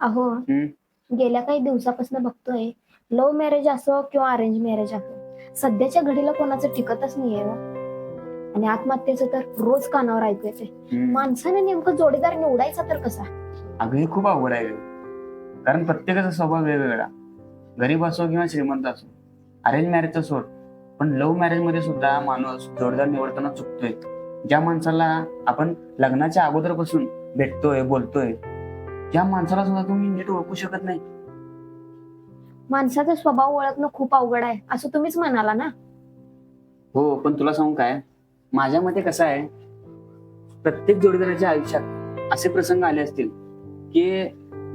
अहो, गेल्या काही दिवसापासून बघतोय, लव्ह मॅरेज असो किंवा अरेंज मॅरेज असो, सध्याच्या घडीला कोणाचं टिकतच नाहीये हो. आणि आत्महत्येचं तर रोज कानावर ऐकू येते. माणसाने नेमकं जोडीदार निवडायचा तर कसा? अगं हे खूप अवघड आहे ग. कारण प्रत्येकाचा स्वभाव वेगवेगळा. गरीब असो किंवा श्रीमंत असो, अरेंज मॅरेजचा सोड, पण लव्ह मॅरेज मध्ये सुद्धा माणूस जोडीदार निवडताना चुकतोय. ज्या माणसाला आपण लग्नाच्या अगोदरपासून भेटतोय, बोलतोय, त्या माणसाला सुद्धा तुम्ही नीट ओळखू शकत नाही. माणसाचा स्वभाव ओळखणं खूप अवघड आहे असं तुम्हीच म्हणाला ना. हो, पण तुला सांगू काय, माझ्या मते कसं आहे, प्रत्येक जोडीदाराच्या आयुष्यात असे प्रसंग आले असतील की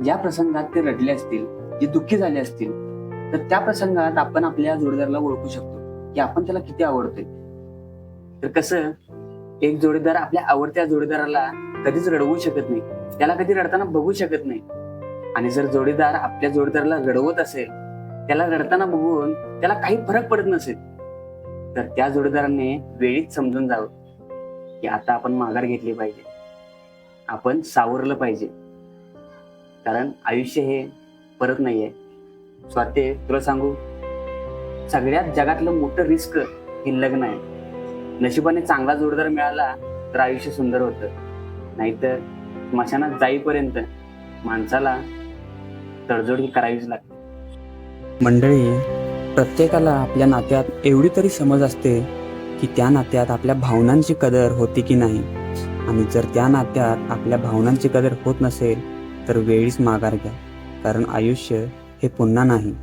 ज्या प्रसंगात ते रडले असतील, जे दुःखी झाले असतील, तर त्या प्रसंगात आपण आपल्या जोडीदाराला ओळखू शकतो की आपण त्याला किती आवडतोय. तर कसं, एक जोडीदार आपल्या आवडत्या जोडीदाराला कधीच रडवू शकत नाही, त्याला कधी रडताना बघू शकत नाही. आणि जर जोडीदार आपल्या जोडीदाराला रडवत असेल, त्याला रडताना बघून त्याला काही फरक पडत नसेल, तर त्या जोडीदाराने वेळीच समजून जावं की आता आपण माघार घेतली पाहिजे, आपण सावरलं पाहिजे. कारण आयुष्य हे परत नाहीये. स्वाते, तुला सांगू, सगळ्यात जगातलं मोठं रिस्क हे लग्न आहे. नशिबाने चांगला जोडीदार मिळाला तर आयुष्य सुंदर होतं, नाहीतर स्मशानात जाईपर्यंत माणसाला तडजोड ही करावीच लागते. मंडळी, प्रत्येकाला आपल्या नात्यात एवढी तरी समज असते की त्या नात्यात आपल्या भावनांची कदर होती की नाही. आणि जर त्या नात्यात आपल्या भावनांची कदर होत नसेल तर वेळीच माघार घ्या, कारण आयुष्य हे पुन्हा नाही.